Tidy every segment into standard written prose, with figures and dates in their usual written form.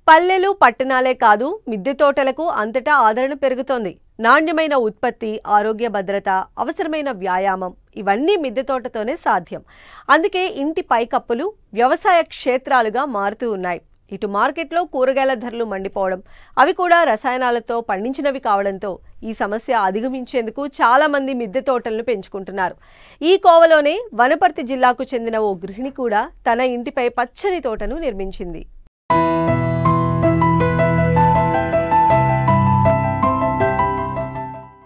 పల్లెలు పట్టణాలే కాదు మిద్దె తోటలకు అంతటా ఆదరణ పెరుగుతోంది. నాణ్యమైన ఉత్పత్తి, ఆరోగ్య భద్రత, అవసరమైన వ్యాయామం ఇవన్నీ మిద్దె తోటతోనే సాధ్యం. అందుకే ఇంటి పైకప్పులు వ్యవసాయ క్షేత్రాలుగా మారుతూ ఉన్నాయి. ఇటు మార్కెట్లో కూరగాయల ధరలు మండిపోవడం, అవి కూడా రసాయనాలతో పండించినవి కావడంతో ఈ సమస్య అధిగమించేందుకు చాలా మంది మిద్దె తోటలను పెంచుకుంటున్నారు. ఈ కోవలోనే వనపర్తి జిల్లాకు చెందిన ఓ గృహిణి కూడా తన ఇంటిపై పచ్చని తోటను నిర్మించింది.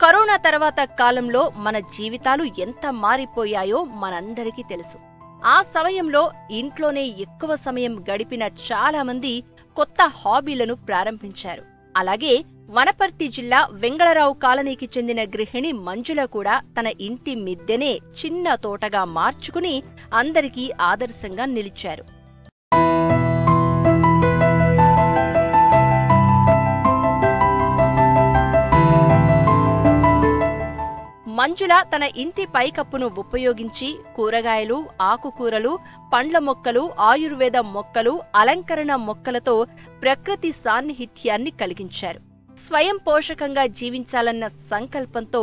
కరోనా తర్వాత కాలంలో మన జీవితాలు ఎంత మారిపోయాయో మనందరికీ తెలుసు. ఆ సమయంలో ఇంట్లోనే ఎక్కువ సమయం గడిపిన చాలా మంది కొత్త హాబీలను ప్రారంభించారు. అలాగే వనపర్తి జిల్లా వెంగళరావు కాలనీకి చెందిన గృహిణి మంజుల కూడా తన ఇంటి మిద్దెనే చిన్న తోటగా మార్చుకుని అందరికీ ఆదర్శంగా నిలిచారు. మంజుల తన ఇంటి పైకప్పును ఉపయోగించి కూరగాయలు, ఆకుకూరలు, పండ్ల మొక్కలు, ఆయుర్వేద మొక్కలు, అలంకరణ మొక్కలతో ప్రకృతి సాన్నిహిత్యాన్ని కలిగించారు. స్వయం పోషకంగా జీవించాలన్న సంకల్పంతో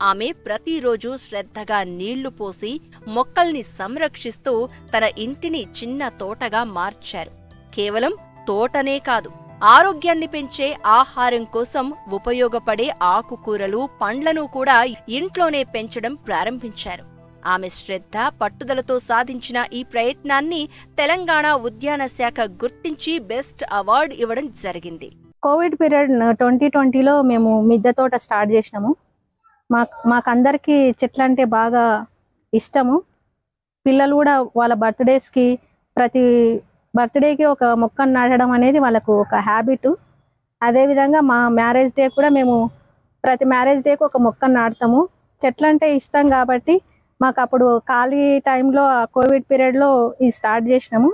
ఆమె ప్రతిరోజు శ్రద్ధగా నీళ్లు పోసి మొక్కల్ని సంరక్షిస్తూ తన ఇంటిని చిన్న తోటగా మార్చారు. కేవలం తోటనే కాదు, ఆరోగ్యాన్ని పెంచే ఆహారం కోసం ఉపయోగపడే ఆకుకూరలు, పండ్లను కూడా ఇంట్లోనే పెంచడం ప్రారంభించారు. ఆమె శ్రద్ధ, పట్టుదలతో సాధించిన ఈ ప్రయత్నాన్ని తెలంగాణ ఉద్యాన శాఖ గుర్తించి బెస్ట్ అవార్డు ఇవ్వడం జరిగింది. కోవిడ్ పీరియడ్ 2020లో మేము మిద్దె తోట స్టార్ట్ చేసినాము. మాకందరికీ చెట్లు అంటే బాగా ఇష్టము. పిల్లలు కూడా వాళ్ళ బర్త్డేస్కి ప్రతి బర్త్డేకి ఒక మొక్కను నాటడం అనేది వాళ్ళకు ఒక హ్యాబిట్. అదేవిధంగా మా మ్యారేజ్ డే కూడా మేము ప్రతి మ్యారేజ్ డేకి ఒక మొక్కను నాటుతాము. చెట్లు అంటే ఇష్టం కాబట్టి మాకు అప్పుడు ఖాళీ టైంలో కోవిడ్ పీరియడ్లో ఇది స్టార్ట్ చేసినాము.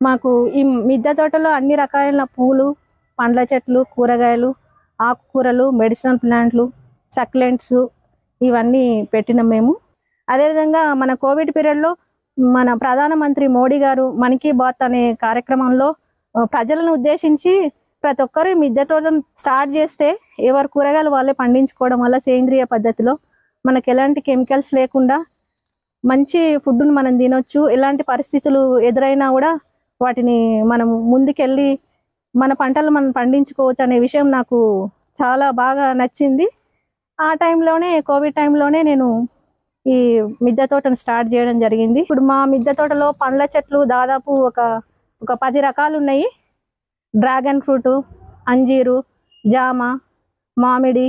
మాకు ఈ మిద్దె తోటలో అన్ని రకాలైన పూలు, పండ్ల చెట్లు, కూరగాయలు, ఆకుకూరలు, మెడిసినల్ ప్లాంట్లు, సక్లెంట్స్ ఇవన్నీ పెట్టినాం మేము. అదేవిధంగా మన కోవిడ్ పీరియడ్లో మన ప్రధానమంత్రి మోడీ గారు మన్ కీ బాత్ అనే కార్యక్రమంలో ప్రజలను ఉద్దేశించి ప్రతి ఒక్కరు మిద్దె తోటను స్టార్ట్ చేస్తే ఎవరి కూరగాయలు వాళ్ళే పండించుకోవడం వల్ల సేంద్రియ పద్ధతిలో మనకు ఎలాంటి కెమికల్స్ లేకుండా మంచి ఫుడ్ను మనం తినొచ్చు. ఎలాంటి పరిస్థితులు ఎదురైనా కూడా వాటిని మనం ముందుకెళ్ళి మన పంటలు మనం పండించుకోవచ్చు అనే విషయం నాకు చాలా బాగా నచ్చింది. ఆ టైంలోనే కోవిడ్ టైంలోనే నేను ఈ మిద్దె తోటను స్టార్ట్ చేయడం జరిగింది. ఇప్పుడు మా మిద్దె తోటలో పండ్ల చెట్లు దాదాపు ఒక 10 రకాలు ఉన్నాయి. డ్రాగన్ ఫ్రూట్, అంజీరు, జామ, మామిడి,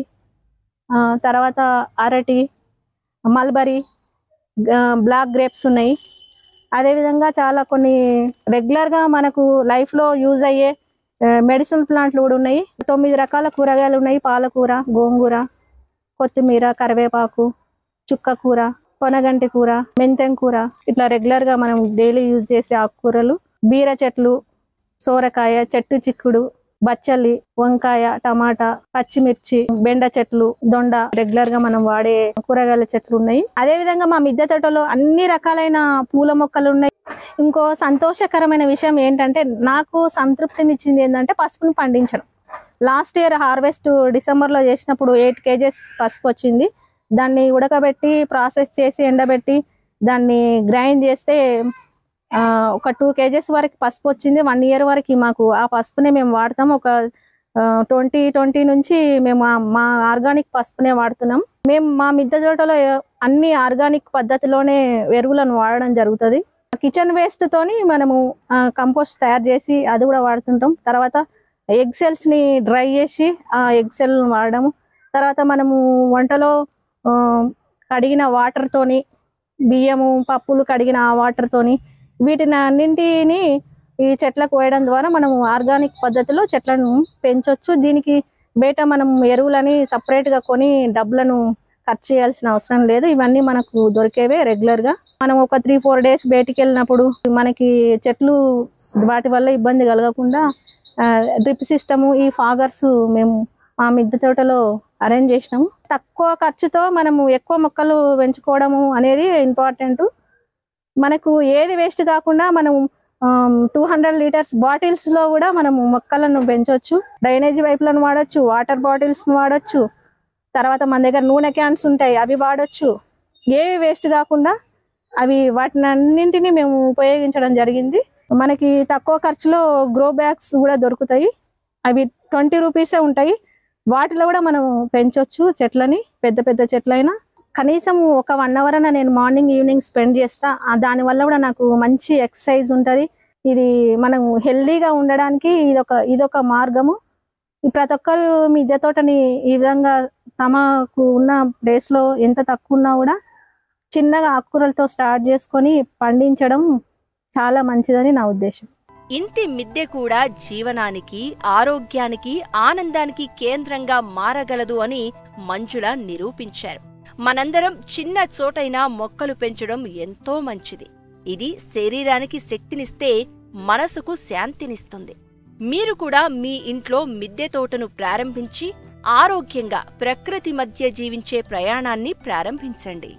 తర్వాత అరటి, మల్బరీ, బ్లాక్ గ్రేప్స్ ఉన్నాయి. అదేవిధంగా చాలా కొన్ని రెగ్యులర్గా మనకు లైఫ్లో యూజ్ అయ్యే మెడిసిన్ ప్లాంట్లు కూడా ఉన్నాయి. 9 రకాల కూరగాయలు ఉన్నాయి. పాలకూర, గోంగూర, కొత్తిమీర, కరివేపాకు, చుక్కకూర, పొనగంటి కూర, మెంతెం కూర, ఇట్లా రెగ్యులర్గా మనం డైలీ యూజ్ చేసే ఆకుకూరలు, బీర చెట్లు, సోరకాయ, చెట్టు చిక్కుడు, బచ్చలి, వంకాయ, టమాటా, పచ్చిమిర్చి, బెండ చెట్లు, దొండ రెగ్యులర్గా మనం వాడే కూరగాయల చెట్లు ఉన్నాయి. అదేవిధంగా మా మిద్దె తోటలో అన్ని రకాలైన పూల మొక్కలు ఉన్నాయి. ఇంకో సంతోషకరమైన విషయం ఏంటంటే నాకు సంతృప్తినిచ్చింది ఏంటంటే పసుపుని పండించడం. లాస్ట్ ఇయర్ హార్వెస్ట్ డిసెంబర్లో చేసినప్పుడు 8 kgs పసుపు వచ్చింది. దాన్ని ఉడకబెట్టి ప్రాసెస్ చేసి ఎండబెట్టి దాన్ని గ్రైండ్ చేస్తే ఒక 2 kgs వరకు పసుపు వచ్చింది. 1 year వరకు మాకు ఆ పసుపునే మేము వాడతాం. ఒక 2020 నుంచి మేము మా ఆర్గానిక్ పసుపునే వాడుతున్నాం. మేము మా మిద్దె తోటలో అన్ని ఆర్గానిక్ పద్ధతిలోనే ఎరువులను వాడడం జరుగుతుంది. కిచెన్ వేస్ట్ తోని మనము కంపోస్ట్ తయారు చేసి అది కూడా వాడుతుంటాం. తర్వాత ఎగ్ సెల్స్ని డ్రై చేసి ఆ ఎగ్ సెల్ వాడడము. తర్వాత మనము వంటలో కడిగిన వాటర్తోని, బియ్యము పప్పులు కడిగిన ఆ వాటర్తోని వీటిని అన్నింటినీ ఈ చెట్లకు వేయడం ద్వారా మనము ఆర్గానిక్ పద్ధతిలో చెట్లను పెంచవచ్చు. దీనికి బయట మనం ఎరువులని సపరేట్గా కొని డబ్బులను ఖర్చు చేయాల్సిన అవసరం లేదు. ఇవన్నీ మనకు దొరికేవే రెగ్యులర్గా. మనం ఒక 3-4 days బయటికి వెళ్ళినప్పుడు మనకి చెట్లు వాటి వల్ల ఇబ్బంది కలగకుండా డ్రిప్ సిస్టము, ఈ ఫాగర్స్ మేము మా మిద్దె తోటలో అరేంజ్ చేసినాము. తక్కువ ఖర్చుతో మనము ఎక్కువ మొక్కలు పెంచుకోవడము అనేది ఇంపార్టెంట్. మనకు ఏది వేస్ట్ కాకుండా మనం 200 లీటర్స్ బాటిల్స్లో కూడా మనము మొక్కలను పెంచవచ్చు. డ్రైనేజీ పైపులను వాడచ్చు, వాటర్ బాటిల్స్ను వాడచ్చు. తర్వాత మన దగ్గర నూనె క్యాన్స్ ఉంటాయి, అవి వాడచ్చు. ఏవి వేస్ట్ కాకుండా అవి వాటిని అన్నింటినీ మేము ఉపయోగించడం జరిగింది. మనకి తక్కువ ఖర్చులో గ్రో బ్యాగ్స్ కూడా దొరుకుతాయి. అవి 20 రూపీసే ఉంటాయి. వాటిలో కూడా మనం పెంచవచ్చు చెట్లని, పెద్ద పెద్ద చెట్లైనా. కనీసం ఒక 1 అవర్ అయినా నేను మార్నింగ్ ఈవినింగ్ స్పెండ్ చేస్తా. దానివల్ల కూడా నాకు మంచి ఎక్సర్సైజ్ ఉంటుంది. ఇది మనం హెల్దీగా ఉండడానికి ఇదొక మార్గము. ప్రతి ఒక్కరు మిద్దె తోటని ఈ విధంగా తమకు ఉన్న ప్లేస్లో ఎంత తక్కువ ఉన్నా కూడా చిన్నగా ఆకుకూరలతో స్టార్ట్ చేసుకొని పండించడం చాలా మంచిదని నా ఉద్దేశం. ఇంటి మిద్దె కూడా జీవనానికి, ఆరోగ్యానికి, ఆనందానికి కేంద్రంగా మారగలదు అని మంజుల నిరూపించారు. మనందరం చిన్న చోటైనా మొక్కలు పెంచడం ఎంతో మంచిది. ఇది శరీరానికి శక్తినిస్తే మనసుకు శాంతినిస్తుంది. మీరు కూడా మీ ఇంట్లో మిద్దె తోటను ప్రారంభించి ఆరోగ్యంగా ప్రకృతి మధ్య జీవించే ప్రయాణాన్ని ప్రారంభించండి.